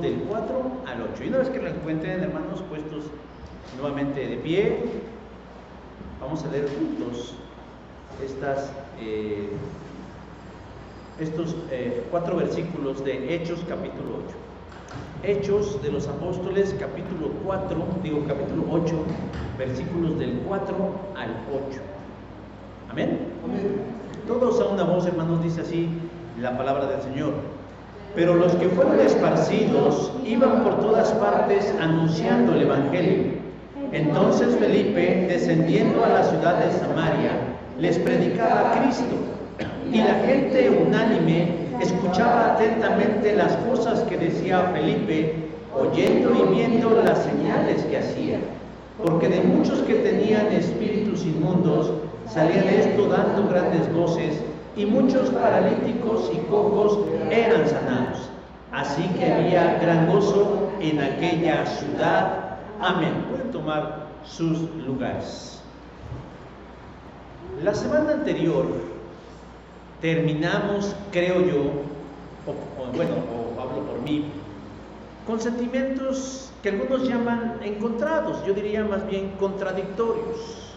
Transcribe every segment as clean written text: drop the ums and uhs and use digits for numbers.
del 4 al 8. Y una vez que la encuentren, hermanos, puestos nuevamente de pie, vamos a leer juntos estos 4 versículos de Hechos capítulo 8. Hechos de los Apóstoles capítulo 8, versículos del 4 al 8. ¿Amén? Amén. Todos a una voz, hermanos, dice así la palabra del Señor. Pero los que fueron esparcidos iban por todas partes anunciando el Evangelio. Entonces Felipe, descendiendo a la ciudad de Samaria, les predicaba a Cristo, y la gente unánime escuchaba atentamente las cosas que decía Felipe, oyendo y viendo las señales que hacía, porque de muchos que tenían espíritus inmundos salían esto dando grandes voces, y muchos paralíticos y cojos eran sanados. Así que había gran gozo en aquella ciudad. Amén. Pueden tomar sus lugares. La semana anterior terminamos, creo yo, o hablo por mí, con sentimientos que algunos llaman encontrados, yo diría más bien contradictorios.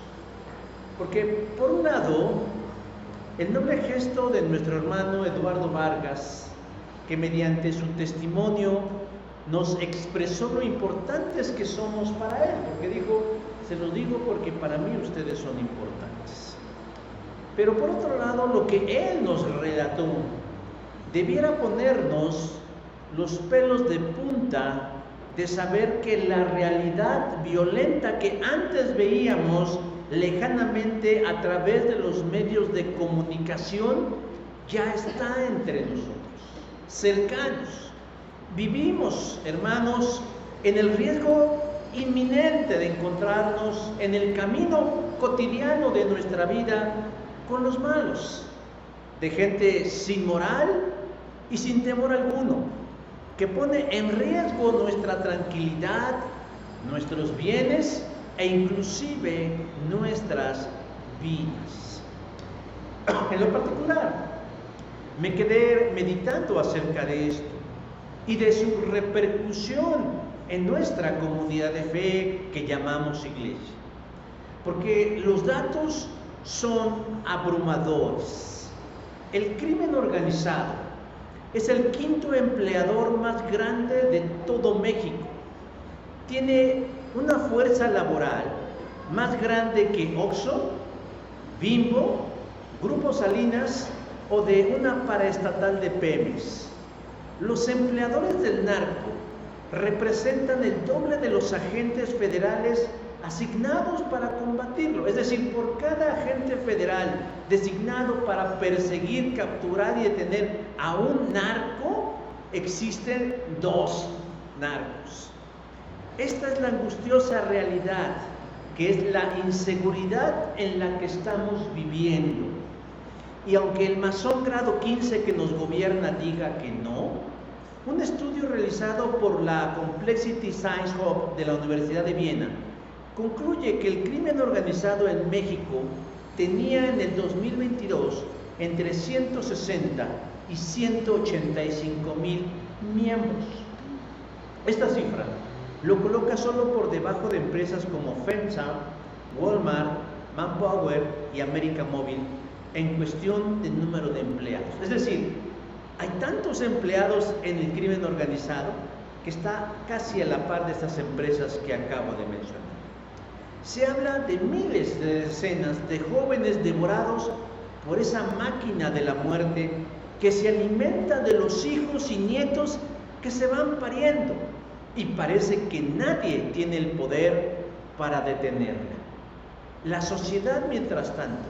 Porque por un lado, el noble gesto de nuestro hermano Eduardo Vargas, que mediante su testimonio nos expresó lo importantes que somos para él, porque dijo, se los digo porque para mí ustedes son importantes. Pero por otro lado, lo que él nos relató debiera ponernos los pelos de punta de saber que la realidad violenta que antes veíamos lejanamente a través de los medios de comunicación ya está entre nosotros, cercanos. Vivimos, hermanos, en el riesgo inminente de encontrarnos en el camino cotidiano de nuestra vida con los malos, de gente sin moral y sin temor alguno, que pone en riesgo nuestra tranquilidad, nuestros bienes e inclusive nuestras vidas. En lo particular, me quedé meditando acerca de esto y de su repercusión en nuestra comunidad de fe que llamamos iglesia, porque los datos son abrumadores. El crimen organizado es el quinto empleador más grande de todo México. Tiene una fuerza laboral más grande que Oxxo, Bimbo, Grupo Salinas o de una paraestatal de Pemex. Los empleadores del narco representan el doble de los agentes federales asignados para combatirlo. Es decir, por cada agente federal designado para perseguir, capturar y detener a un narco, existen 2 narcos. Esta es la angustiosa realidad, que es la inseguridad en la que estamos viviendo. Y aunque el masón grado 15 que nos gobierna diga que no, un estudio realizado por la Complexity Science Hub de la Universidad de Viena concluye que el crimen organizado en México tenía en el 2022 entre 160 y 185 mil miembros. Esta cifra lo coloca solo por debajo de empresas como FEMSA, Walmart, Manpower y América Móvil en cuestión de número de empleados. Es decir, hay tantos empleados en el crimen organizado que está casi a la par de estas empresas que acabo de mencionar. Se habla de miles de decenas de jóvenes devorados por esa máquina de la muerte que se alimenta de los hijos y nietos que se van pariendo, y parece que nadie tiene el poder para detenerla. La sociedad, mientras tanto,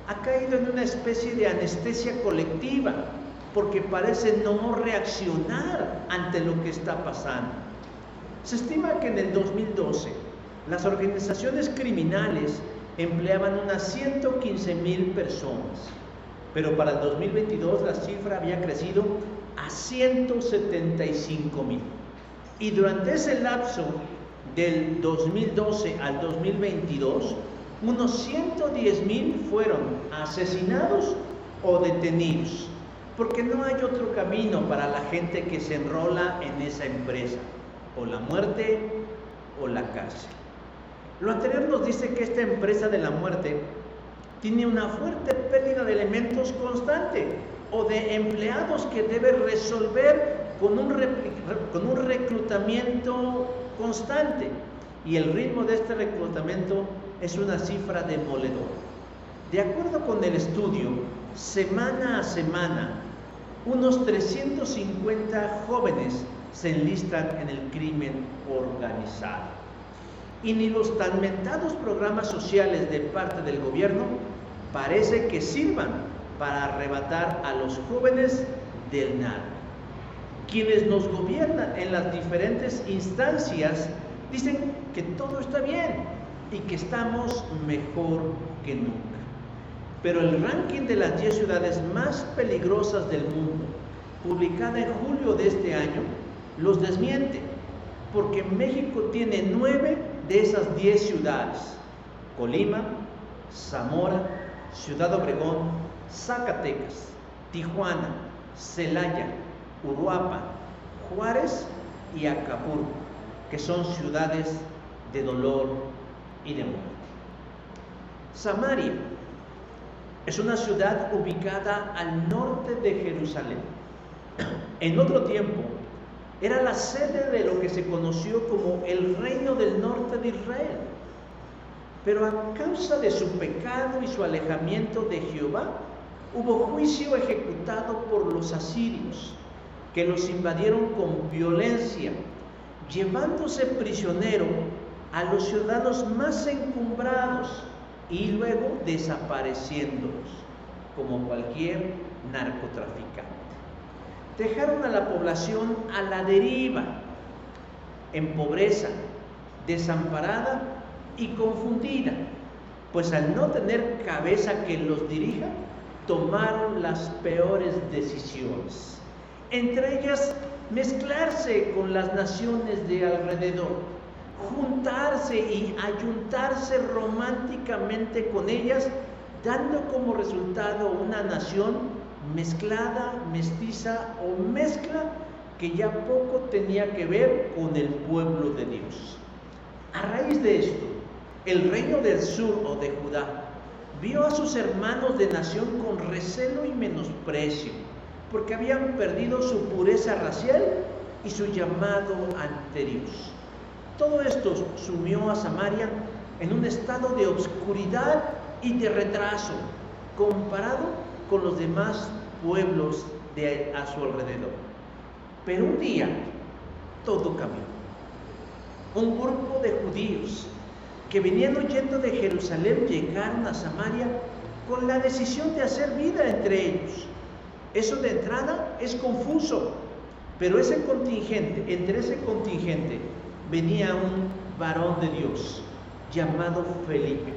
ha caído en una especie de anestesia colectiva porque parece no reaccionar ante lo que está pasando. Se estima que en el 2012 las organizaciones criminales empleaban unas 115,000 personas, pero para el 2022 la cifra había crecido a 175,000. Y durante ese lapso del 2012 al 2022, unos 110,000 fueron asesinados o detenidos. porque no hay otro camino para la gente que se enrola en esa empresa, o la muerte o la cárcel. Lo anterior nos dice que esta empresa de la muerte tiene una fuerte pérdida de elementos constante o de empleados que debe resolver con un reclutamiento constante, y el ritmo de este reclutamiento es una cifra demoledora. De acuerdo con el estudio, semana a semana, unos 350 jóvenes se enlistan en el crimen organizado. Y ni los tan mentados programas sociales de parte del gobierno parece que sirvan para arrebatar a los jóvenes del narco. Quienes nos gobiernan en las diferentes instancias dicen que todo está bien y que estamos mejor que nunca. Pero el ranking de las 10 ciudades más peligrosas del mundo, publicada en julio de este año, los desmiente, porque México tiene 9 de esas 10 ciudades: Colima, Zamora, Ciudad Obregón, Zacatecas, Tijuana, Celaya, Uruapan, Juárez y Acapulco, que son ciudades de dolor y de muerte. Samaria es una ciudad ubicada al norte de Jerusalén. En otro tiempo era la sede de lo que se conoció como el Reino del Norte de Israel. Pero a causa de su pecado y su alejamiento de Jehová, hubo juicio ejecutado por los asirios, que los invadieron con violencia, llevándose prisionero a los ciudadanos más encumbrados y luego desapareciéndolos, como cualquier narcotraficante. Dejaron a la población a la deriva, en pobreza, desamparada y confundida, pues al no tener cabeza que los dirija, tomaron las peores decisiones, entre ellas mezclarse con las naciones de alrededor, juntarse y ayuntarse románticamente con ellas, dando como resultado una nación mezclada, mestiza o mezcla que ya poco tenía que ver con el pueblo de Dios. A raíz de esto, el reino del sur o de Judá vio a sus hermanos de nación con recelo y menosprecio, porque habían perdido su pureza racial y su llamado ante Dios. Todo esto sumió a Samaria en un estado de obscuridad y de retraso comparado con los demás pueblos a su alrededor. Pero un día todo cambió. Un grupo de judíos que venían huyendo de Jerusalén llegaron a Samaria con la decisión de hacer vida entre ellos. Eso de entrada es confuso, pero entre ese contingente venía un varón de Dios llamado Felipe,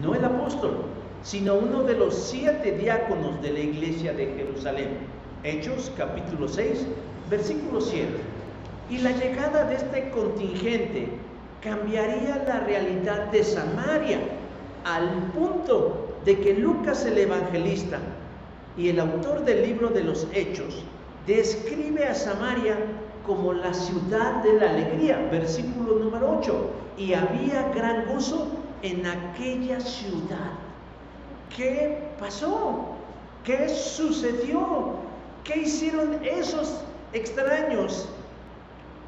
no el apóstol, sino uno de los 7 diáconos de la iglesia de Jerusalén. Hechos capítulo 6, versículo 7. Y la llegada de este contingente cambiaría la realidad de Samaria, al punto de que Lucas el evangelista y el autor del libro de los Hechos describe a Samaria como la ciudad de la alegría, versículo número 8, y había gran gozo en aquella ciudad. ¿Qué pasó? ¿Qué sucedió? ¿Qué hicieron esos extraños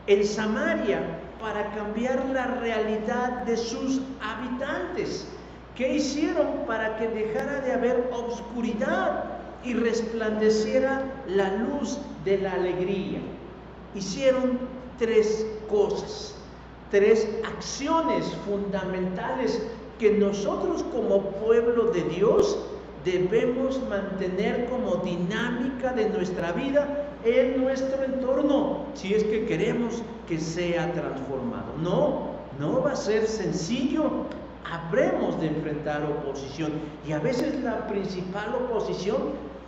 en Samaria para cambiar la realidad de sus habitantes? ¿Qué hicieron para que dejara de haber obscuridad y resplandeciera la luz de la alegría? Hicieron 3 cosas, 3 acciones fundamentales que nosotros como pueblo de Dios debemos mantener como dinámica de nuestra vida en nuestro entorno, si es que queremos que sea transformado. No va a ser sencillo. Habremos de enfrentar oposición, y a veces la principal oposición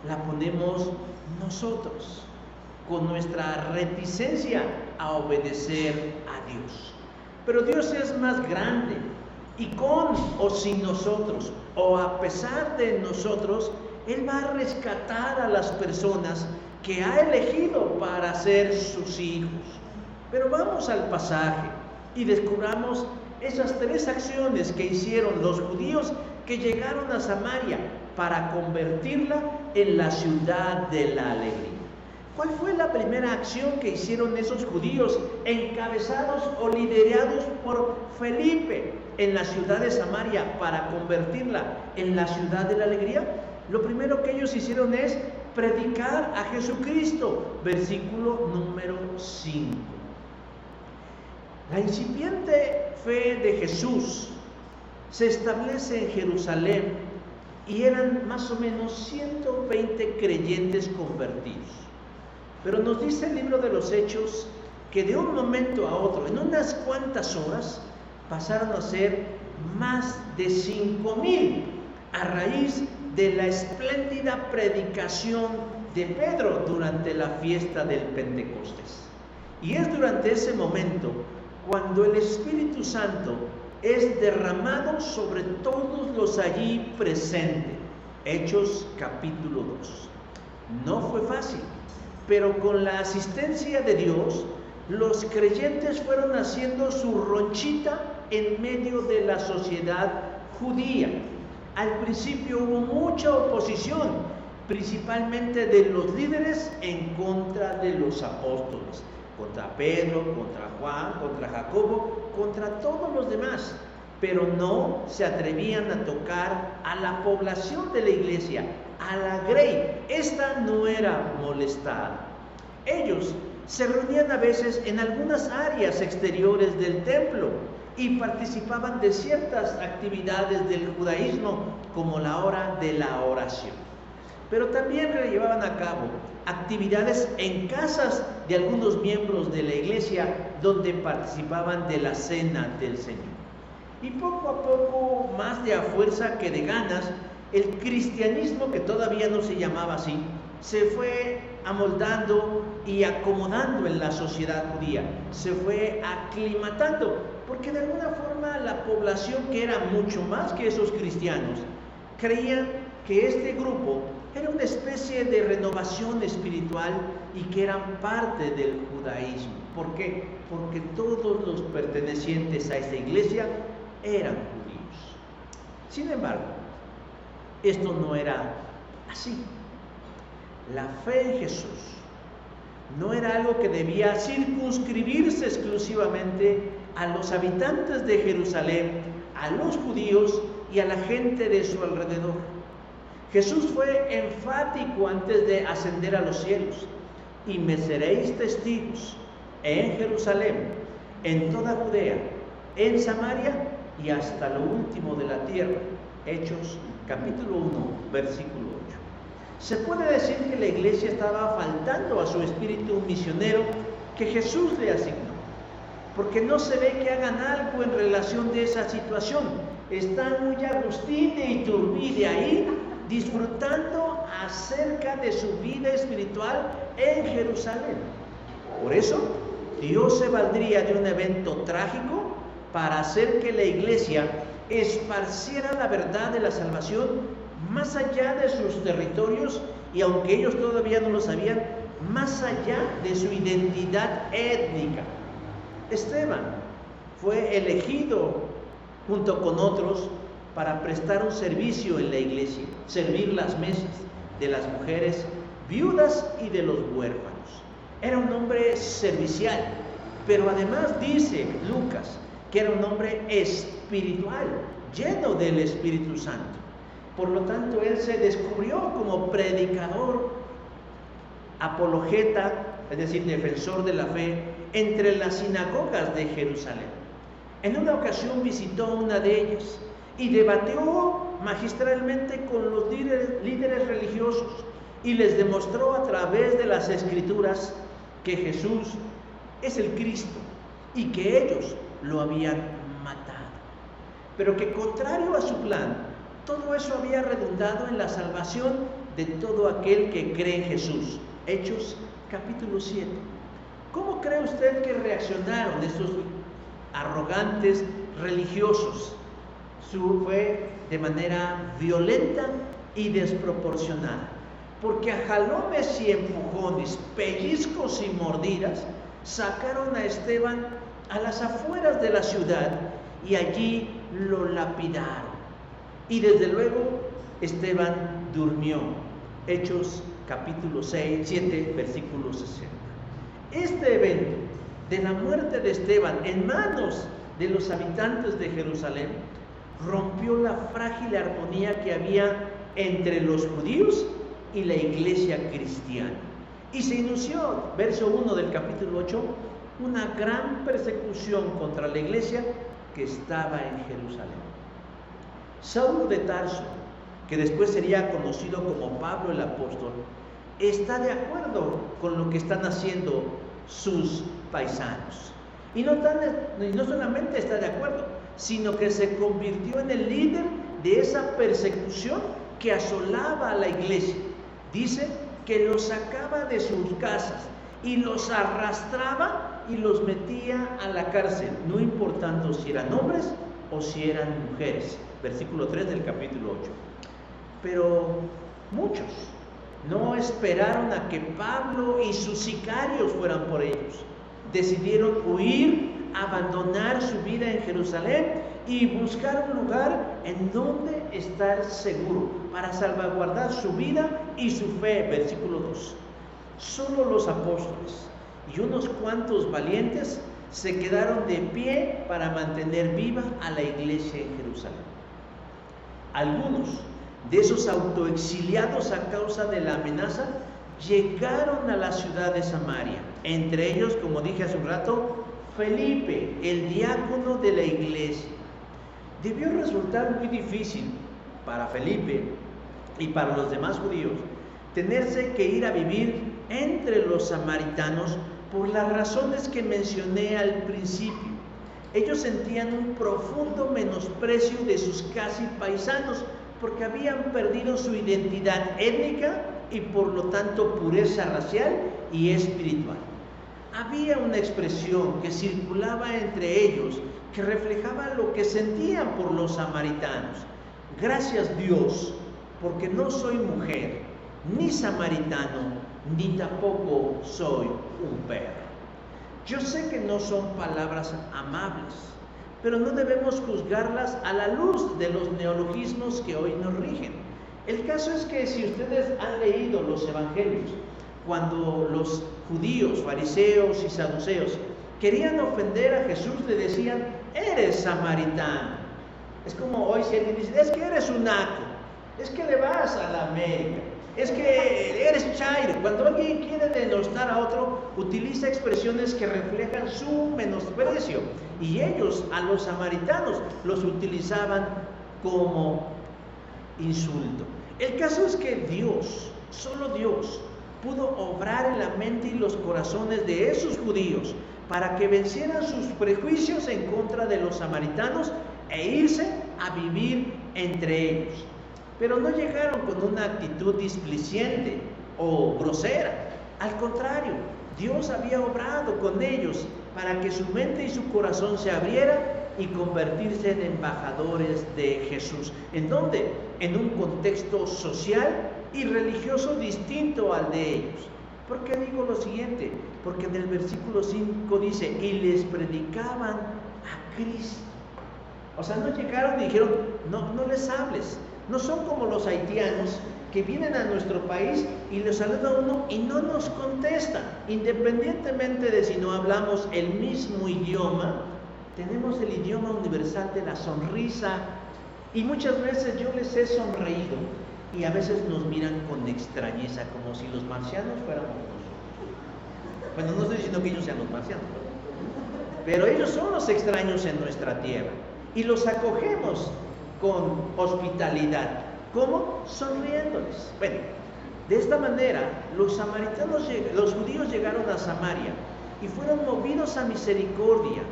la ponemos nosotros, con nuestra reticencia a obedecer a Dios. Pero Dios es más grande, y con o sin nosotros, o a pesar de nosotros, Él va a rescatar a las personas que ha elegido para ser sus hijos. Pero vamos al pasaje y descubramos esas 3 acciones que hicieron los judíos que llegaron a Samaria para convertirla en la ciudad de la alegría. ¿Cuál fue la primera acción que hicieron esos judíos encabezados o liderados por Felipe en la ciudad de Samaria para convertirla en la ciudad de la alegría? Lo primero que ellos hicieron es predicar a Jesucristo, versículo número 5. La incipiente fe de Jesús se establece en Jerusalén y eran más o menos 120 creyentes convertidos. Pero nos dice el libro de los Hechos que de un momento a otro, en unas cuantas horas, pasaron a ser más de 5,000 a raíz de la espléndida predicación de Pedro durante la fiesta del Pentecostés. Y es durante ese momento cuando el Espíritu Santo es derramado sobre todos los allí presentes. Hechos capítulo 2. No fue fácil, pero con la asistencia de Dios, los creyentes fueron haciendo su ronchita en medio de la sociedad judía. Al principio hubo mucha oposición, principalmente de los líderes en contra de los apóstoles, contra Pedro, contra Juan, contra Jacobo, contra todos los demás, pero no se atrevían a tocar a la población de la iglesia, a la grey. Esta no era molestada. Ellos se reunían a veces en algunas áreas exteriores del templo y participaban de ciertas actividades del judaísmo, como la hora de la oración. Pero también llevaban a cabo actividades en casas de algunos miembros de la iglesia, donde participaban de la cena del Señor. Y poco a poco, más de a fuerza que de ganas, el cristianismo, que todavía no se llamaba así, se fue amoldando y acomodando en la sociedad judía, se fue aclimatando, porque de alguna forma la población, que era mucho más que esos cristianos, creían que este grupo era una especie de renovación espiritual y que eran parte del judaísmo. ¿Por qué? Porque todos los pertenecientes a esta iglesia eran judíos. Sin embargo, esto no era así. La fe en Jesús no era algo que debía circunscribirse exclusivamente a los habitantes de Jerusalén, a los judíos y a la gente de su alrededor. Jesús fue enfático antes de ascender a los cielos: y me seréis testigos en Jerusalén, en toda Judea, en Samaria y hasta lo último de la tierra. Hechos capítulo 1, versículo 8. Se puede decir que la iglesia estaba faltando a su espíritu misionero que Jesús le asignó, porque no se ve que hagan algo en relación de esa situación. Están muy Agustín e Iturbide ahí, disfrutando acerca de su vida espiritual en Jerusalén. Por eso, Dios se valdría de un evento trágico para hacer que la iglesia esparciera la verdad de la salvación más allá de sus territorios, y aunque ellos todavía no lo sabían, más allá de su identidad étnica. Esteban fue elegido junto con otros para prestar un servicio en la iglesia, servir las mesas de las mujeres viudas y de los huérfanos. Era un hombre servicial, pero además dice Lucas que era un hombre espiritual, lleno del Espíritu Santo. Por lo tanto, él se descubrió como predicador, apologeta, es decir, defensor de la fe, entre las sinagogas de Jerusalén. En una ocasión visitó una de ellas y debatió magistralmente con los líderes religiosos y les demostró a través de las Escrituras que Jesús es el Cristo y que ellos lo habían matado, pero que, contrario a su plan, todo eso había redundado en la salvación de todo aquel que cree en Jesús. Hechos capítulo 7. ¿Cómo cree usted que reaccionaron estos arrogantes religiosos? Fue de manera violenta y desproporcionada, porque a jalones y empujones, pellizcos y mordidas, sacaron a Esteban a las afueras de la ciudad y allí lo lapidaron. Y desde luego Esteban durmió. Hechos capítulo 7, versículo 60. Este evento de la muerte de Esteban en manos de los habitantes de Jerusalén rompió la frágil armonía que había entre los judíos y la iglesia cristiana. Y se inició, verso 1 del capítulo 8, una gran persecución contra la iglesia que estaba en Jerusalén. Saulo de Tarso, que después sería conocido como Pablo el apóstol, está de acuerdo con lo que están haciendo sus paisanos. Y no solamente está de acuerdo, sino que se convirtió en el líder de esa persecución que asolaba a la iglesia. Dice que los sacaba de sus casas y los arrastraba y los metía a la cárcel, no importando si eran hombres o si eran mujeres. Versículo 3 del capítulo 8. Pero muchos no esperaron a que Pablo y sus sicarios fueran por ellos. Decidieron huir, abandonar su vida en Jerusalén y buscar un lugar en donde estar seguro para salvaguardar su vida y su fe. Versículo 2. Solo los apóstoles y unos cuantos valientes se quedaron de pie para mantener viva a la iglesia en Jerusalén. Algunos de esos autoexiliados a causa de la amenaza llegaron a la ciudad de Samaria. Entre ellos, como dije hace un rato, Felipe, el diácono de la iglesia. Debió resultar muy difícil para Felipe y para los demás judíos tenerse que ir a vivir entre los samaritanos por las razones que mencioné al principio. Ellos sentían un profundo menosprecio de sus casi paisanos porque habían perdido su identidad étnica y por lo tanto pureza racial y espiritual. Había una expresión que circulaba entre ellos que reflejaba lo que sentían por los samaritanos. Gracias Dios, porque no soy mujer, ni samaritano, ni tampoco soy un perro. Yo sé que no son palabras amables, pero no debemos juzgarlas a la luz de los neologismos que hoy nos rigen. El caso es que si ustedes han leído los evangelios, cuando los judíos, fariseos y saduceos querían ofender a Jesús, le decían: eres samaritano. Es como hoy si alguien dice: es que eres un naco, es que le vas a la América, es que eres chairo. Cuando alguien quiere denostar a otro, utiliza expresiones que reflejan su menosprecio, y ellos a los samaritanos los utilizaban como insulto. El caso es que Dios, solo Dios, pudo obrar en la mente y los corazones de esos judíos para que vencieran sus prejuicios en contra de los samaritanos e irse a vivir entre ellos. Pero no llegaron con una actitud displiciente o grosera. Al contrario, Dios había obrado con ellos para que su mente y su corazón se abriera y convertirse en embajadores de Jesús. ¿En dónde? En un contexto social y religioso distinto al de ellos. ¿Por qué digo lo siguiente? Porque en el versículo 5 dice: y les predicaban a Cristo. O sea, no llegaron y dijeron: no les hables. No son como los haitianos que vienen a nuestro país y les saluda a uno y no nos contestan. Independientemente de si no hablamos el mismo idioma, tenemos el idioma universal de la sonrisa, y muchas veces yo les he sonreído y a veces nos miran con extrañeza, como si los marcianos fuéramos nosotros. Bueno, no estoy diciendo que ellos sean los marcianos, pero ellos son los extraños en nuestra tierra y los acogemos con hospitalidad. ¿Cómo? Sonriéndoles. Bueno, de esta manera los judíos llegaron a Samaria y fueron movidos a misericordia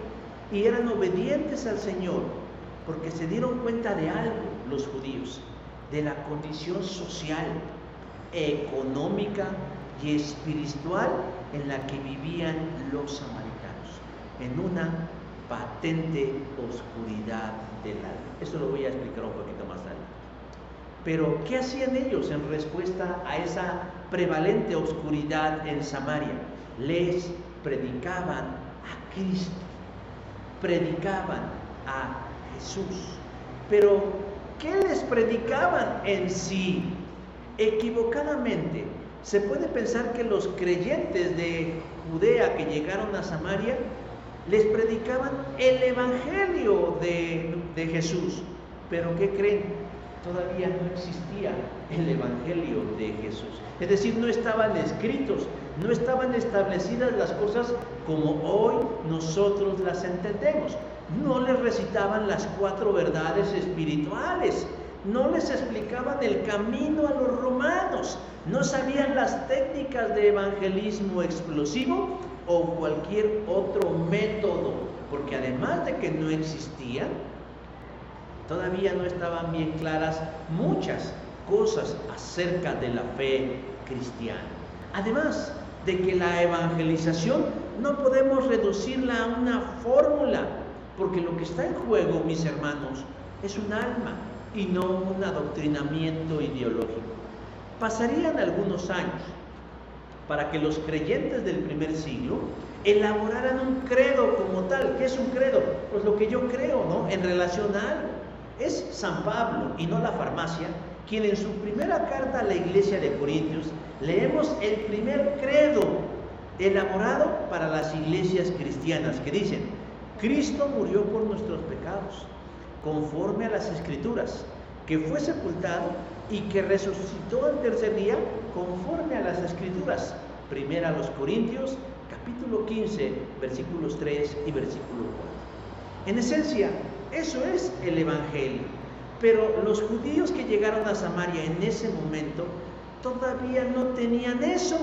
y eran obedientes al Señor, porque se dieron cuenta de algo los judíos, de la condición social, económica y espiritual en la que vivían los samaritanos, en una patente oscuridad del alma. Eso lo voy a explicar un poquito más adelante. Pero, ¿qué hacían ellos en respuesta a esa prevalente oscuridad en Samaria? Les predicaban a Cristo, predicaban a Jesús. Pero, ¿qué les predicaban en sí? Equivocadamente, se puede pensar que los creyentes de Judea que llegaron a Samaria les predicaban el evangelio de Jesús. Pero ¿qué creen? Todavía no existía el evangelio de Jesús. Es decir, no estaban escritos, no estaban establecidas las cosas como hoy nosotros las entendemos. No les recitaban las 4 verdades espirituales, no les explicaban el camino a los romanos, no sabían las técnicas de evangelismo explosivo o cualquier otro método, porque además de que no existían, todavía no estaban bien claras muchas cosas acerca de la fe cristiana. Además de que la evangelización no podemos reducirla a una fórmula, porque lo que está en juego, mis hermanos, es un alma y no un adoctrinamiento ideológico. Pasarían algunos años para que los creyentes del primer siglo elaboraran un credo como tal. ¿Qué es un credo? Pues lo que yo creo, ¿no? En relación a algo. Es San Pablo, y no la farmacia, quien en su primera carta a la iglesia de Corintios leemos el primer credo elaborado para las iglesias cristianas, que dicen: Cristo murió por nuestros pecados, conforme a las Escrituras, que fue sepultado y que resucitó al tercer día, conforme a las Escrituras. Primera a los Corintios, capítulo 15, versículos 3 y versículo 4. En esencia, eso es el evangelio. Pero los judíos que llegaron a Samaria en ese momento todavía no tenían eso.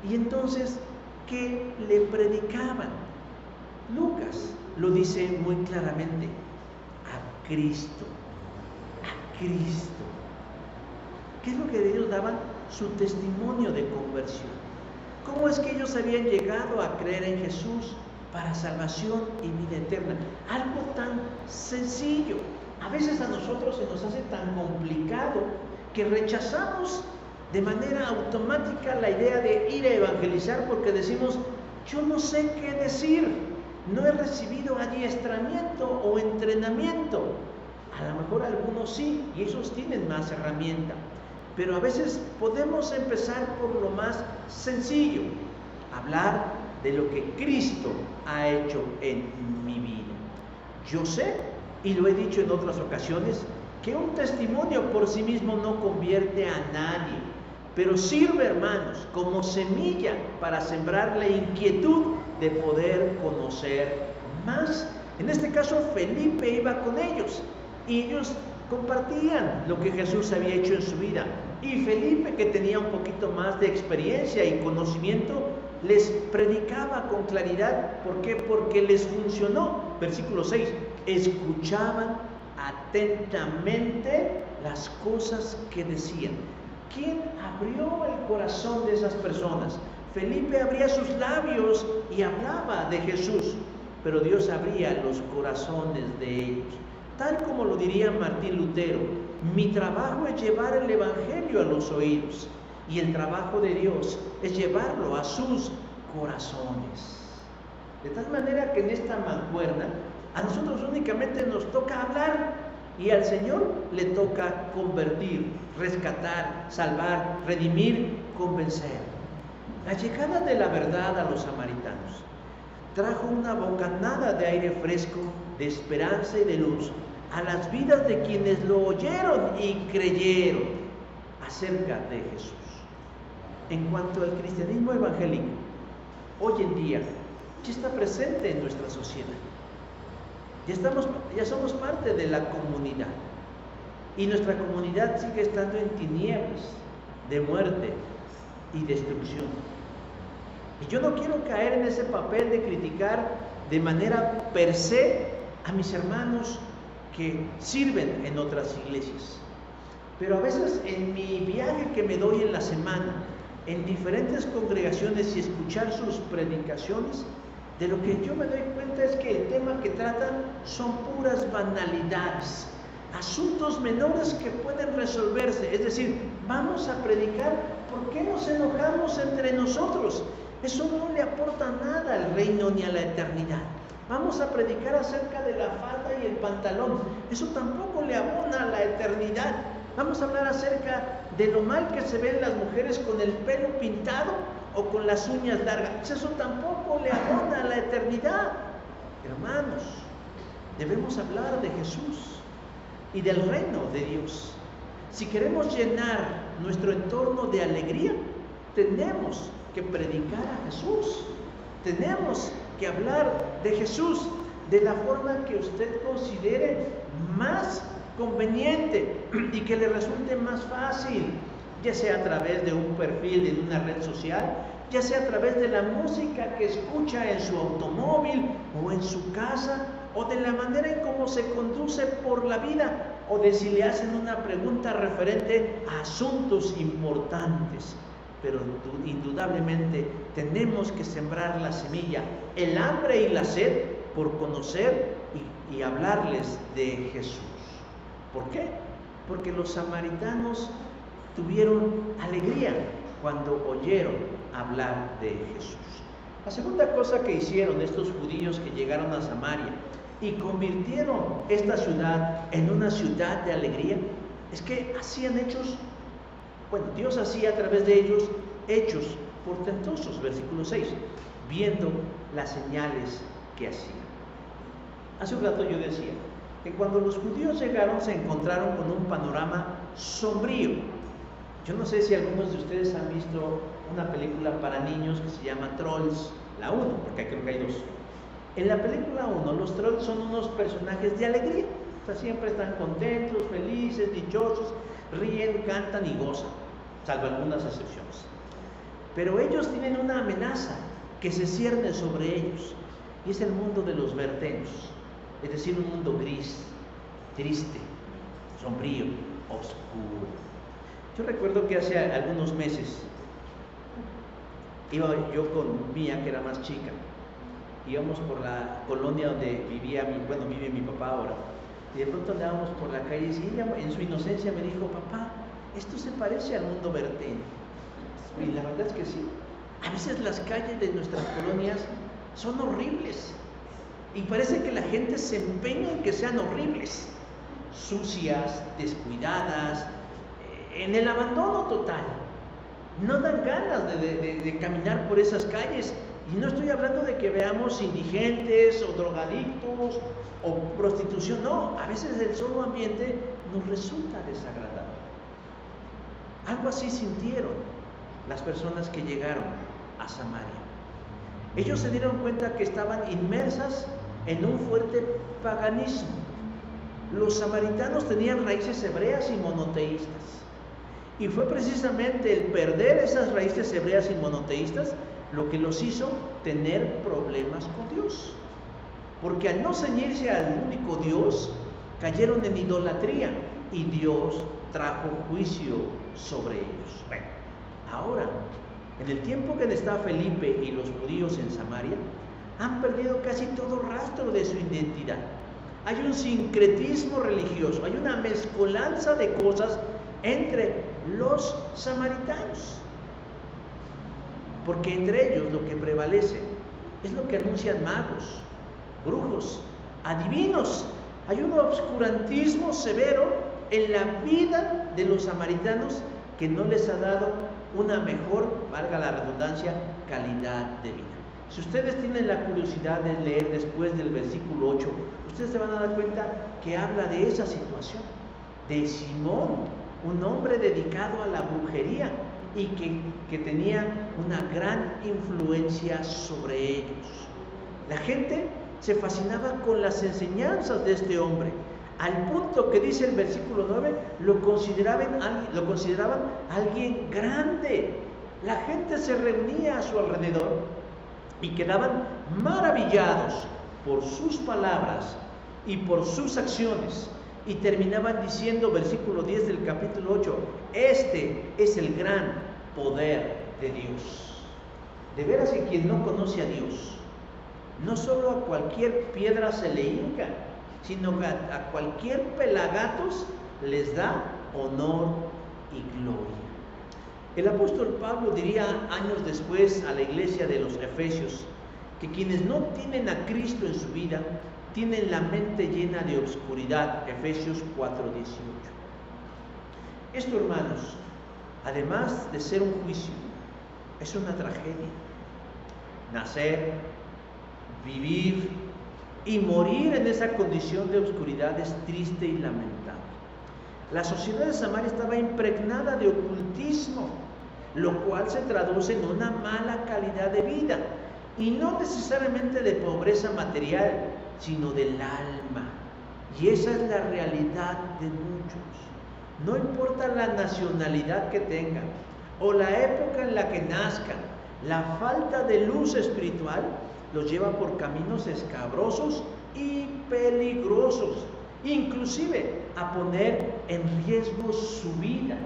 Y entonces, ¿qué le predicaban? Lucas lo dice muy claramente: a Cristo, a Cristo. ¿Qué es lo que ellos daban? Su testimonio de conversión. ¿Cómo es que ellos habían llegado a creer en Jesús para salvación y vida eterna? Algo tan sencillo. A veces a nosotros se nos hace tan complicado que rechazamos de manera automática la idea de ir a evangelizar, porque decimos: yo no sé qué decir, no he recibido adiestramiento o entrenamiento. A lo mejor algunos sí, y esos tienen más herramienta, pero a veces podemos empezar por lo más sencillo: hablar de lo que Cristo ha hecho en mi vida. Yo sé, y lo he dicho en otras ocasiones, que un testimonio por sí mismo no convierte a nadie, pero sirve, hermanos, como semilla para sembrar la inquietud de poder conocer más. En este caso, Felipe iba con ellos y ellos compartían lo que Jesús había hecho en su vida. Y Felipe, que tenía un poquito más de experiencia y conocimiento, les predicaba con claridad. ¿Por qué? Porque les funcionó. Versículo 6: escuchaban atentamente las cosas que decían. ¿Quién abrió el corazón de esas personas? Felipe abría sus labios y hablaba de Jesús, pero Dios abría los corazones de ellos. Tal como lo diría Martín Lutero: mi trabajo es llevar el evangelio a los oídos, y el trabajo de Dios es llevarlo a sus corazones. De tal manera que en esta mancuerna a nosotros únicamente nos toca hablar, y al Señor le toca convertir, rescatar, salvar, redimir, convencer. La llegada de la verdad a los samaritanos trajo una bocanada de aire fresco, de esperanza y de luz a las vidas de quienes lo oyeron y creyeron acerca de Jesús. En cuanto al cristianismo evangélico, hoy en día ya está presente en nuestra sociedad. Ya somos parte de la comunidad, y nuestra comunidad sigue estando en tinieblas de muerte y destrucción. Y yo no quiero caer en ese papel de criticar de manera per se a mis hermanos que sirven en otras iglesias, pero a veces en mi viaje que me doy en la semana en diferentes congregaciones y escuchar sus predicaciones, de lo que yo me doy cuenta es que el tema que tratan son puras banalidades. asuntos menores que pueden resolverse. Es decir, vamos a predicar por qué nos enojamos entre nosotros. Eso no le aporta nada al reino ni a la eternidad. Vamos a predicar acerca de la falda y el pantalón. Eso tampoco le abona a la eternidad. Vamos a hablar acerca de lo mal que se ven las mujeres con el pelo pintado o con las uñas largas. Eso tampoco le abona a la eternidad. Hermanos, debemos hablar de Jesús y del reino de Dios. Si queremos llenar nuestro entorno de alegría, tenemos que predicar a Jesús. Tenemos que hablar de Jesús de la forma que usted considere más conveniente y que le resulte más fácil, ya sea a través de un perfil en una red social, ya sea a través de la música que escucha en su automóvil o en su casa, o de la manera en cómo se conduce por la vida, o de si le hacen una pregunta referente a asuntos importantes. Pero indudablemente tenemos que sembrar la semilla, el hambre y la sed por conocer y hablarles de Jesús. ¿Por qué? Porque los samaritanos tuvieron alegría cuando oyeron hablar de Jesús. La segunda cosa que hicieron estos judíos que llegaron a Samaria y convirtieron esta ciudad en una ciudad de alegría es que hacían hechos. Bueno, Dios hacía a través de ellos hechos portentosos, versículo 6, viendo las señales que hacían. Hace un rato yo decía que cuando los judíos llegaron se encontraron con un panorama sombrío. Yo no sé si algunos de ustedes han visto una película para niños que se llama Trolls, la 1, porque creo que hay 2. En la película 1, los trolls son unos personajes de alegría. O sea, siempre están contentos, felices, dichosos, ríen, cantan y gozan, salvo algunas excepciones. Pero ellos tienen una amenaza que se cierne sobre ellos, y es el mundo de los vertenos, es decir, un mundo gris, triste, sombrío, oscuro. Yo recuerdo que hace algunos meses iba yo con Mía, que era más chica, íbamos por la colonia donde vive mi papá ahora, y de pronto andábamos por la calle y ella en su inocencia me dijo: papá, esto se parece al mundo verteno. Y la verdad es que sí. A veces las calles de nuestras colonias son horribles y parece que la gente se empeña en que sean horribles, sucias, descuidadas, en el abandono total. No dan ganas de caminar por esas calles. Y no estoy hablando de que veamos indigentes o drogadictos o prostitución, no, a veces el solo ambiente nos resulta desagradable. Algo así sintieron las personas que llegaron a Samaria. Ellos se dieron cuenta que estaban inmersas en un fuerte paganismo. Los samaritanos tenían raíces hebreas y monoteístas. Y fue precisamente el perder esas raíces hebreas y monoteístas lo que los hizo tener problemas con Dios. Porque al no ceñirse al único Dios, cayeron en idolatría y Dios trajo juicio sobre ellos. Bueno, ahora, en el tiempo que está Felipe y los judíos en Samaria, han perdido casi todo rastro de su identidad. Hay un sincretismo religioso, hay una mezcolanza de cosas entre los samaritanos. Porque entre ellos lo que prevalece es lo que anuncian magos, brujos, adivinos. Hay un obscurantismo severo en la vida de los samaritanos que no les ha dado una mejor, valga la redundancia, calidad de vida. Si ustedes tienen la curiosidad de leer después del versículo 8, ustedes se van a dar cuenta que habla de esa situación, de Simón, un hombre dedicado a la brujería y que tenía una gran influencia sobre ellos. La gente se fascinaba con las enseñanzas de este hombre, al punto que dice el versículo 9, lo consideraban alguien grande. La gente se reunía a su alrededor y quedaban maravillados por sus palabras y por sus acciones. Y terminaban diciendo, versículo 10 del capítulo 8, este es el gran poder de Dios. De veras que quien no conoce a Dios, no solo a cualquier piedra se le hinca, sino que a cualquier pelagatos les da honor y gloria. El apóstol Pablo diría años después a la iglesia de los Efesios que quienes no tienen a Cristo en su vida tienen la mente llena de obscuridad. Efesios 4:18. Esto, hermanos, además de ser un juicio, es una tragedia. Nacer, vivir y morir en esa condición de obscuridad es triste y lamentable. La sociedad de Samaria estaba impregnada de ocultismo, lo cual se traduce en una mala calidad de vida, y no necesariamente de pobreza material, sino del alma. Y esa es la realidad de muchos. No importa la nacionalidad que tengan o la época en la que nazcan, la falta de luz espiritual los lleva por caminos escabrosos y peligrosos, inclusive a poner en riesgo su vida.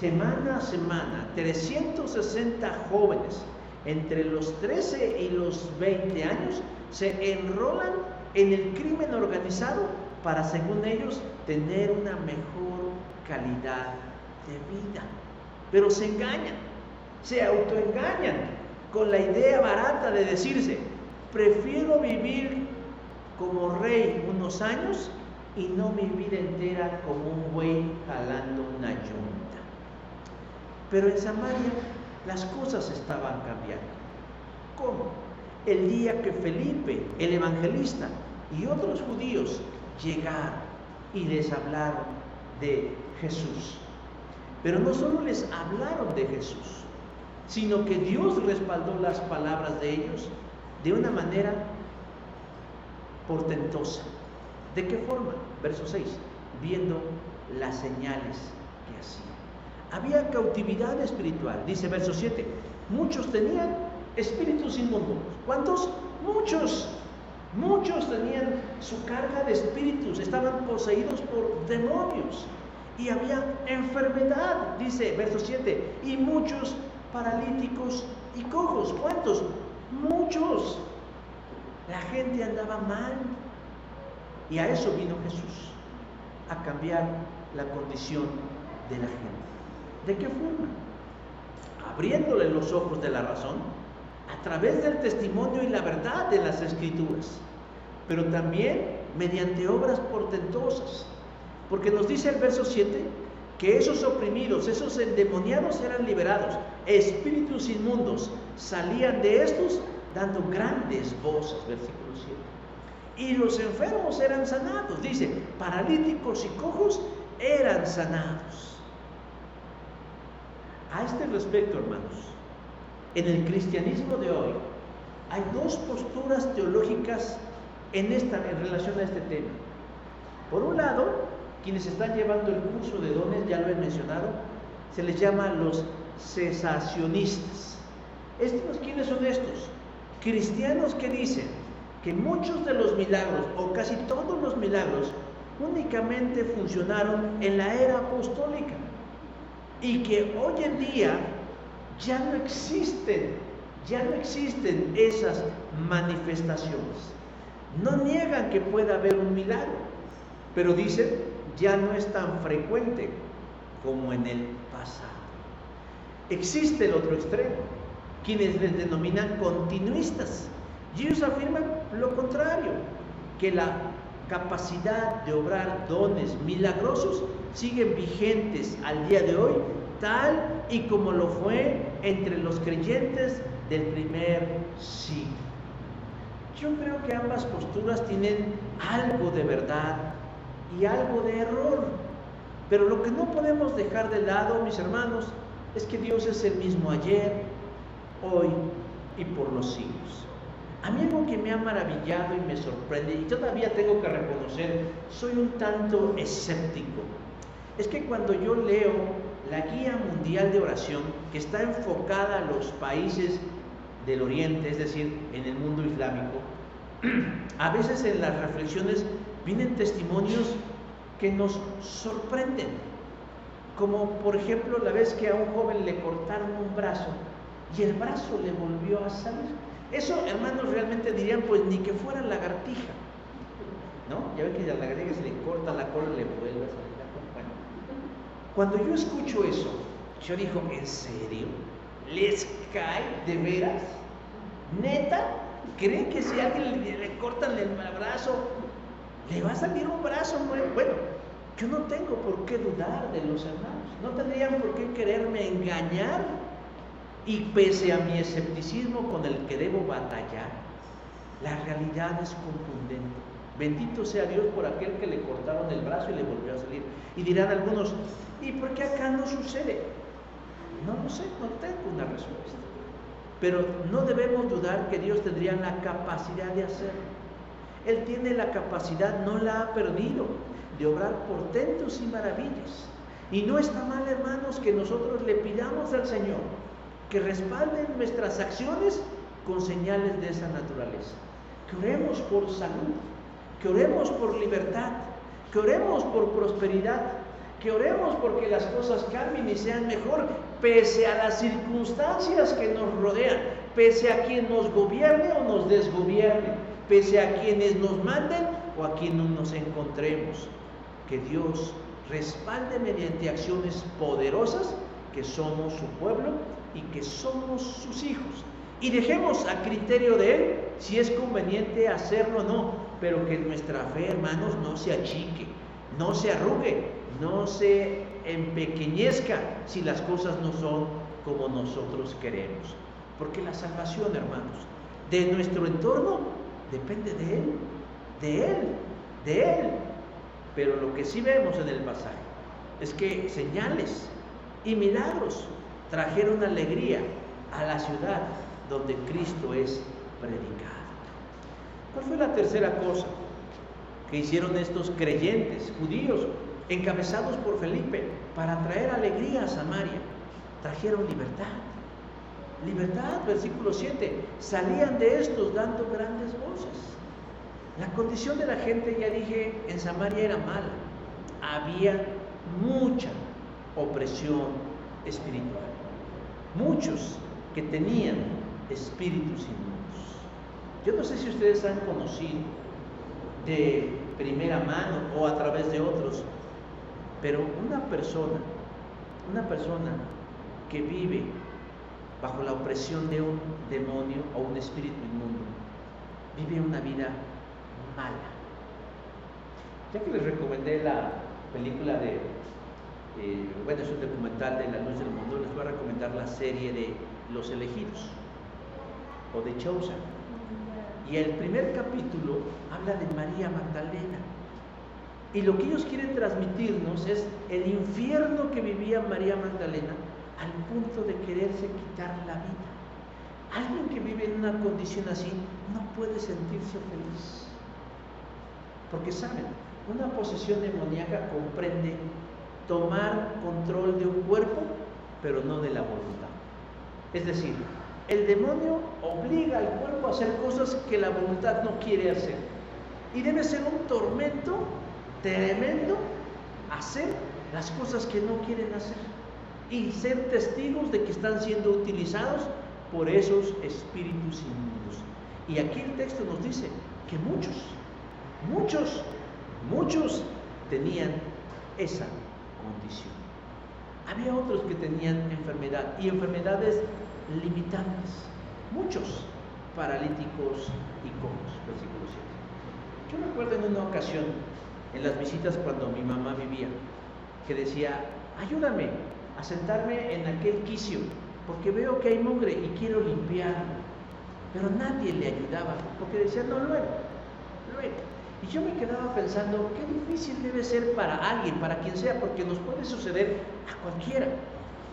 Semana a semana, 360 jóvenes entre los 13 y los 20 años se enrolan en el crimen organizado para, según ellos, tener una mejor calidad de vida. Pero se engañan, se autoengañan con la idea barata de decirse: prefiero vivir como rey unos años y no mi vida entera como un buey jalando una yunta. Pero en Samaria las cosas estaban cambiando. ¿Cómo? El día que Felipe, el evangelista, y otros judíos llegaron y les hablaron de Jesús. Pero no solo les hablaron de Jesús, sino que Dios respaldó las palabras de ellos de una manera portentosa. ¿De qué forma? Verso 6, viendo las señales que hacían. Había cautividad espiritual. Dice verso 7, muchos tenían espíritus inmundos. ¿Cuántos? Muchos. Muchos tenían su carga de espíritus, estaban poseídos por demonios. Y había enfermedad, dice verso 7, y muchos paralíticos y cojos. ¿Cuántos? Muchos. La gente andaba mal. Y a eso vino Jesús, a cambiar la condición de la gente. ¿De qué forma? Abriéndole los ojos de la razón a través del testimonio y la verdad de las Escrituras, pero también mediante obras portentosas, porque nos dice el verso 7 que esos oprimidos, esos endemoniados eran liberados, espíritus inmundos salían de estos dando grandes voces, versículo 7, y los enfermos eran sanados, dice, paralíticos y cojos eran sanados. A este respecto, hermanos, en el cristianismo de hoy hay dos posturas teológicas en relación a este tema. Por un lado, quienes están llevando el curso de dones, ya lo he mencionado, se les llama los cesacionistas. ¿Quiénes son estos? Cristianos que dicen que muchos de los milagros, o casi todos los milagros, únicamente funcionaron en la era apostólica, y que hoy en día ya no existen esas manifestaciones. No niegan que pueda haber un milagro, pero dicen ya no es tan frecuente como en el pasado. Existe el otro extremo, quienes les denominan continuistas, y ellos afirman lo contrario, que la capacidad de obrar dones milagrosos siguen vigentes al día de hoy, tal y como lo fue entre los creyentes del primer siglo. Yo creo que ambas posturas tienen algo de verdad y algo de error, pero lo que no podemos dejar de lado, mis hermanos, es que Dios es el mismo ayer, hoy y por los siglos. A mí algo que me ha maravillado y me sorprende, y todavía tengo que reconocer, soy un tanto escéptico, es que cuando yo leo la Guía Mundial de Oración, que está enfocada a los países del Oriente, es decir, en el mundo islámico, a veces en las reflexiones vienen testimonios que nos sorprenden, como por ejemplo la vez que a un joven le cortaron un brazo y el brazo le volvió a salir. Eso, hermanos, realmente dirían, pues ni que fuera lagartija. ¿no? Ya ven que a la griega se le corta la cola y le vuelve a salir la cola. Bueno, cuando yo escucho eso, yo digo, ¿en serio? ¿Les cae de veras? ¿Neta? ¿Creen que si a alguien le cortan el brazo, le va a salir un brazo nuevo? Bueno, yo no tengo por qué dudar de los hermanos, no tendrían por qué quererme engañar, y pese a mi escepticismo con el que debo batallar, la realidad es contundente. Bendito sea Dios por aquel que le cortaron el brazo y le volvió a salir. Y dirán algunos, ¿y por qué acá no sucede? No lo sé, no tengo una respuesta. Pero no debemos dudar que Dios tendría la capacidad de hacerlo. Él tiene la capacidad, no la ha perdido, de obrar portentos y maravillas. Y no está mal, hermanos, que nosotros le pidamos al Señor que respalde nuestras acciones con señales de esa naturaleza. Que oremos por salud, que oremos por libertad, que oremos por prosperidad, que oremos porque las cosas cambien y sean mejor, pese a las circunstancias que nos rodean, pese a quien nos gobierne o nos desgobierne, pese a quienes nos manden o a quienes nos encontremos. Que Dios respalde mediante acciones poderosas, que somos su pueblo y que somos sus hijos. Y dejemos a criterio de Él si es conveniente hacerlo o no, pero que nuestra fe, hermanos, no se achique, no se arrugue, no se empequeñezca si las cosas no son como nosotros queremos. Porque la salvación, hermanos, de nuestro entorno depende de Él, de Él, de Él. Pero lo que sí vemos en el pasaje es que señales y milagros trajeron alegría a la ciudad donde Cristo es predicado. ¿Cuál fue la tercera cosa que hicieron estos creyentes judíos encabezados por Felipe para traer alegría a Samaria? Trajeron libertad. Libertad, versículo 7. Salían de estos dando grandes voces. La condición de la gente, ya dije, en Samaria era mala. Había mucha opresión espiritual. Muchos que tenían espíritus inmundos. Yo no sé si ustedes han conocido de primera mano o a través de otros, pero una persona que vive bajo la opresión de un demonio o un espíritu inmundo, vive una vida mala. Ya que les recomendé la película de, es un documental de La Luz del Mundo, les voy a recomendar la serie de Los Elegidos o de Chosen. Y el primer capítulo habla de María Magdalena. Y lo que ellos quieren transmitirnos es el infierno que vivía María Magdalena al punto de quererse quitar la vida. Alguien que vive en una condición así no puede sentirse feliz. Porque saben, una posesión demoníaca comprende tomar control de un cuerpo, pero no de la voluntad. Es decir, el demonio obliga al cuerpo a hacer cosas que la voluntad no quiere hacer. Y debe ser un tormento tremendo hacer las cosas que no quieren hacer y ser testigos de que están siendo utilizados por esos espíritus inmundos. Y aquí el texto nos dice que muchos tenían esa condición. Había otros que tenían enfermedad y enfermedades limitantes, muchos paralíticos y cojos, versículo 7. Yo me acuerdo en una ocasión, en las visitas cuando mi mamá vivía, que decía, ayúdame a sentarme en aquel quicio, porque veo que hay mugre y quiero limpiarlo. Pero nadie le ayudaba, porque decía, no, luego. Y yo me quedaba pensando, qué difícil debe ser para alguien, para quien sea, porque nos puede suceder a cualquiera,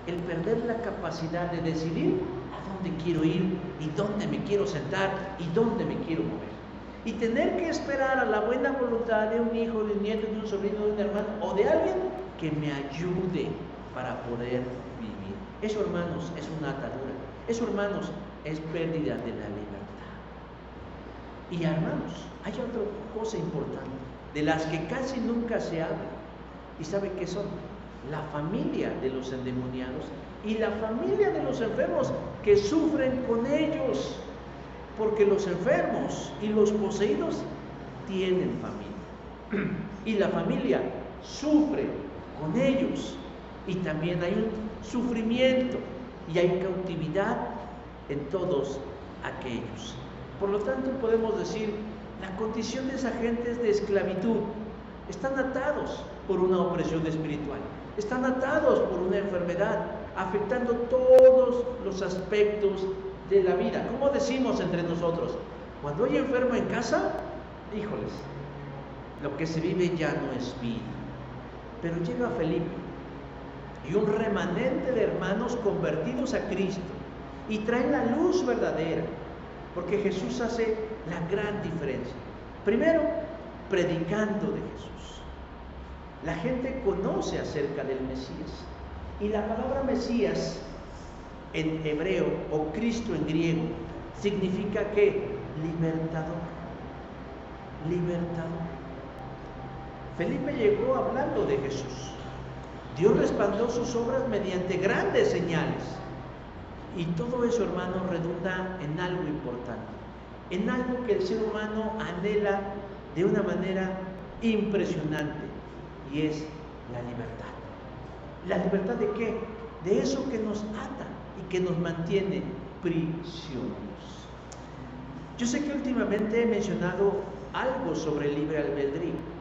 el perder la capacidad de decidir a dónde quiero ir y dónde me quiero sentar y dónde me quiero mover. Y tener que esperar a la buena voluntad de un hijo, de un nieto, de un sobrino, de un hermano o de alguien que me ayude para poder vivir. Eso, hermanos, es una atadura. Eso, hermanos, es pérdida de la libertad. Y hermanos, hay otra cosa importante, de las que casi nunca se habla. ¿Y sabe qué son? La familia de los endemoniados y la familia de los enfermos que sufren con ellos. Porque los enfermos y los poseídos tienen familia. y la familia sufre con ellos, y también hay un sufrimiento y hay cautividad en todos aquellos. Por lo tanto, podemos decir, la condición de esa gente es de esclavitud. Están atados por una opresión espiritual, están atados por una enfermedad, afectando todos los aspectos de la vida. ¿Cómo decimos entre nosotros? Cuando hay enfermo en casa, híjoles, lo que se vive ya no es vida. Pero llega Felipe y un remanente de hermanos convertidos a Cristo y traen la luz verdadera, porque Jesús hace la gran diferencia. Primero, predicando de Jesús. La gente conoce acerca del Mesías, y la palabra Mesías en hebreo o Cristo en griego significa que libertador. Libertador. Felipe llegó hablando de Jesús. Dios respaldó sus obras mediante grandes señales. Y todo eso, hermanos, redunda en algo importante, en algo que el ser humano anhela de una manera impresionante, y es la libertad. ¿La libertad de qué? De eso que nos ata y que nos mantiene prisioneros. Yo sé que últimamente he mencionado algo sobre el libre albedrío,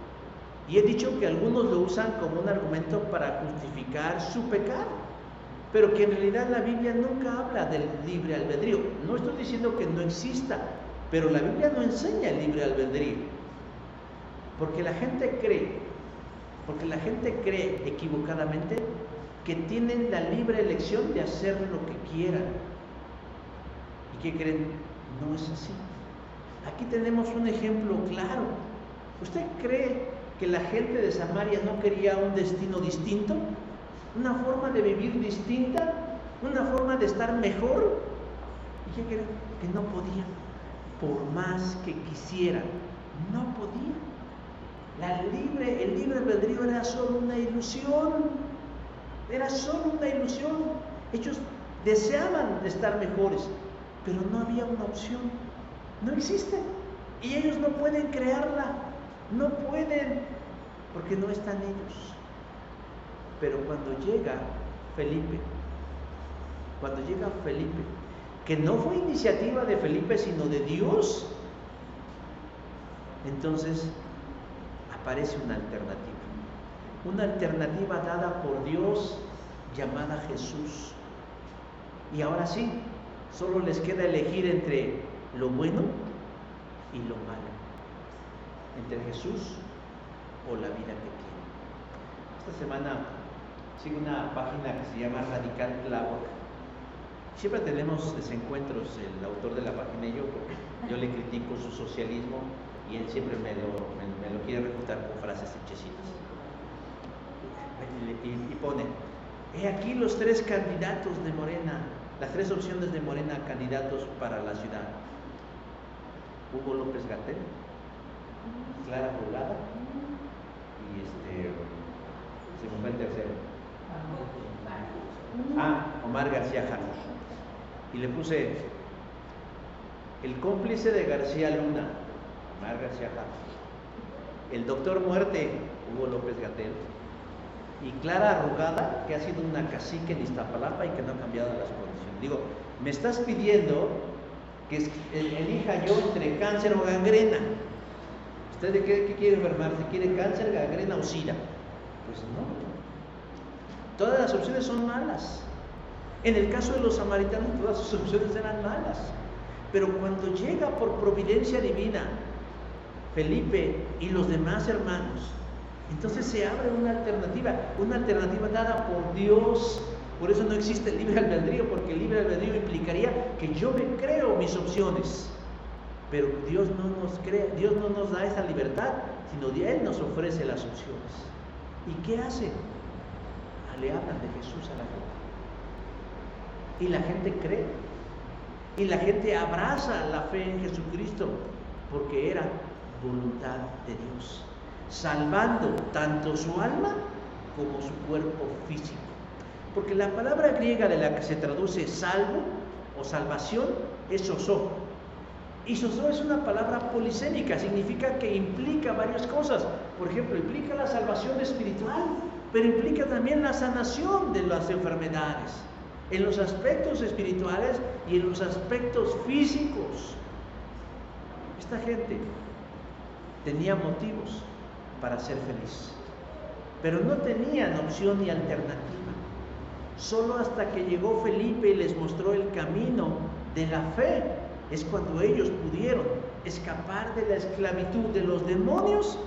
y he dicho que algunos lo usan como un argumento para justificar su pecado, pero que en realidad la Biblia nunca habla del libre albedrío. No estoy diciendo que no exista, pero la Biblia no enseña el libre albedrío, porque la gente cree equivocadamente que tienen la libre elección de hacer lo que quieran. ¿Y qué creen? No es así. Aquí tenemos un ejemplo claro. ¿Usted cree que la gente de Samaria no quería un destino distinto? ¿Una forma de vivir distinta? ¿Una forma de estar mejor? ¿Y qué creen? Que no podían. Por más que quisieran, no podían. El libre albedrío era solo una ilusión. Era solo una ilusión. Ellos deseaban estar mejores, pero no había una opción. No existe. Y ellos no pueden crearla. No pueden, porque no están ellos. Pero cuando llega Felipe, que no fue iniciativa de Felipe, sino de Dios, entonces aparece una alternativa dada por Dios llamada Jesús. Y ahora sí, solo les queda elegir entre lo bueno y lo malo, entre Jesús o la vida que quieren. Esta semana sigue una página que se llama Radical Tláhuac. Siempre tenemos desencuentros, el autor de la página y yo, porque yo le critico su socialismo y él siempre me lo quiere refutar con frases hechecitas. Y pone, he aquí los 3 candidatos de Morena, las 3 opciones de Morena candidatos para la ciudad: Hugo López-Gatell, Clara Brugada y se me fue el tercero. Omar García Harfuch. Y le puse el cómplice de García Luna, Omar García Harfuch, el doctor muerte, Hugo López-Gatell, y Clara Arrugada, que ha sido una cacique en Iztapalapa y que no ha cambiado las condiciones. Digo, me estás pidiendo que elija yo entre cáncer o gangrena. ¿Usted de qué quiere enfermarse? ¿Quiere cáncer, gangrena o sida? Pues no. Todas las opciones son malas. En el caso de los samaritanos, todas sus opciones eran malas. Pero cuando llega por providencia divina Felipe y los demás hermanos, entonces se abre una alternativa dada por Dios. Por eso no existe el libre albedrío, porque el libre albedrío implicaría que yo me creo mis opciones. Pero Dios no nos da esa libertad, sino Él nos ofrece las opciones. ¿Y qué hace? Le hablan de Jesús a la gente. Y la gente cree. Y la gente abraza la fe en Jesucristo, porque era voluntad de Dios, salvando tanto su alma como su cuerpo físico. Porque la palabra griega de la que se traduce salvo o salvación es osó. Y sozo es una palabra polisémica, significa que implica varias cosas. Por ejemplo, implica la salvación espiritual, pero implica también la sanación de las enfermedades, en los aspectos espirituales y en los aspectos físicos. Esta gente tenía motivos para ser feliz, pero no tenían opción ni alternativa. Solo hasta que llegó Felipe y les mostró el camino de la fe, es cuando ellos pudieron escapar de la esclavitud de los demonios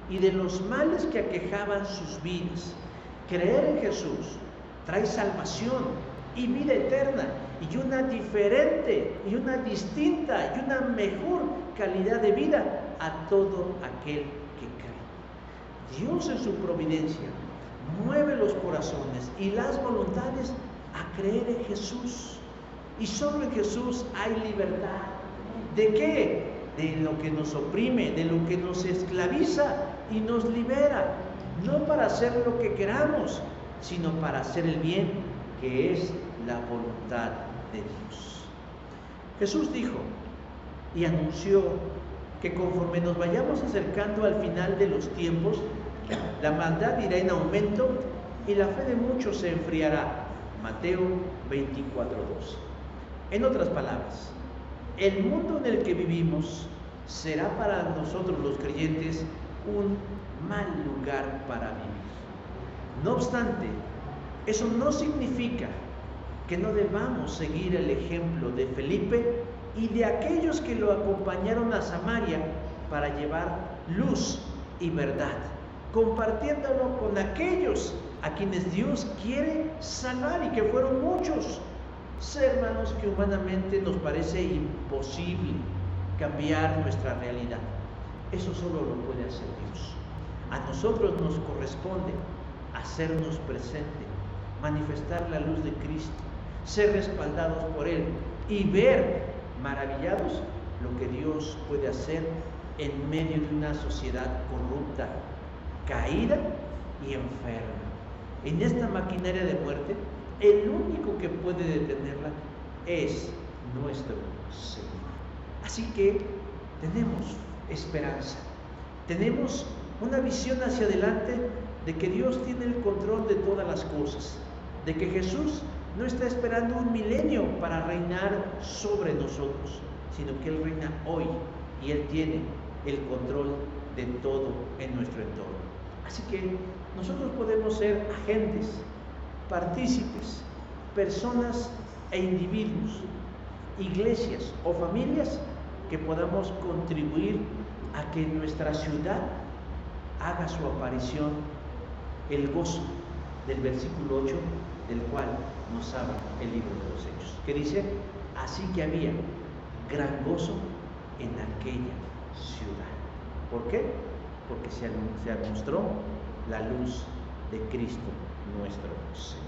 y de los males que aquejaban sus vidas. Creer en Jesús trae salvación y vida eterna, y una diferente, y una distinta, y una mejor calidad de vida a todo aquel que cree. Dios en su providencia mueve los corazones y las voluntades a creer en Jesús. Y solo en Jesús hay libertad. ¿De qué? De lo que nos oprime, de lo que nos esclaviza y nos libera. No para hacer lo que queramos, sino para hacer el bien, que es la voluntad de Dios. Jesús dijo y anunció que conforme nos vayamos acercando al final de los tiempos, la maldad irá en aumento y la fe de muchos se enfriará. Mateo 24:2. En otras palabras, el mundo en el que vivimos será para nosotros los creyentes un mal lugar para vivir. No obstante, eso no significa que no debamos seguir el ejemplo de Felipe y de aquellos que lo acompañaron a Samaria para llevar luz y verdad, compartiéndolo con aquellos a quienes Dios quiere salvar, y que fueron muchos. Hermanos, que humanamente nos parece imposible cambiar nuestra realidad. Eso solo lo puede hacer Dios. A nosotros nos corresponde hacernos presente, manifestar la luz de Cristo, ser respaldados por Él y ver maravillados lo que Dios puede hacer en medio de una sociedad corrupta, caída y enferma. En esta maquinaria de muerte, el único que puede detenerla es nuestro Señor. Así que tenemos esperanza, tenemos una visión hacia adelante de que Dios tiene el control de todas las cosas, de que Jesús no está esperando un milenio para reinar sobre nosotros, sino que Él reina hoy y Él tiene el control de todo en nuestro entorno. Así que nosotros podemos ser agentes, partícipes, personas e individuos, iglesias o familias que podamos contribuir a que en nuestra ciudad haga su aparición el gozo del versículo 8, del cual nos habla el libro de los Hechos, que dice: así que había gran gozo en aquella ciudad. ¿Por qué? Porque se mostró la luz de Cristo nuestro Señor.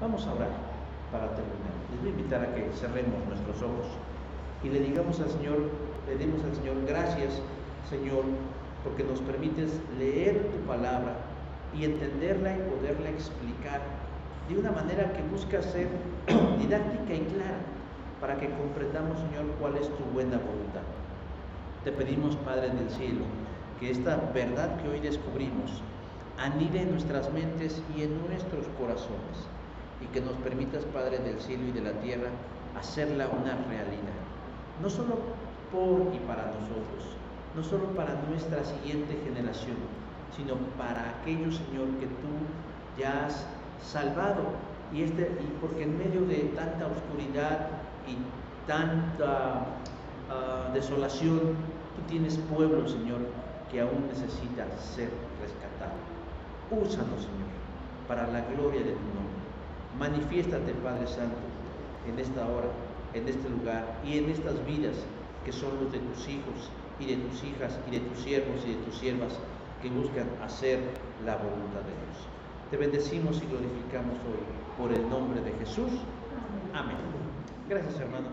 Vamos a orar para terminar. Les voy a invitar a que cerremos nuestros ojos y le demos al Señor gracias, Señor, porque nos permites leer tu palabra y entenderla y poderla explicar de una manera que busca ser didáctica y clara, para que comprendamos, Señor, cuál es tu buena voluntad. Te pedimos, Padre del cielo, que esta verdad que hoy descubrimos anide en nuestras mentes y en nuestros corazones, y que nos permitas, Padre del cielo y de la tierra, hacerla una realidad, no solo por y para nosotros, no solo para nuestra siguiente generación, sino para aquellos, Señor, que tú ya has salvado, y porque en medio de tanta oscuridad y tanta desolación, tú tienes pueblo, Señor, que aún necesita ser rescatado. Úsanos, Señor, para la gloria de tu nombre. Manifiéstate, Padre Santo, en esta hora, en este lugar y en estas vidas que son los de tus hijos y de tus hijas y de tus siervos y de tus siervas que buscan hacer la voluntad de Dios. Te bendecimos y glorificamos hoy por el nombre de Jesús. Amén. Gracias, hermanos.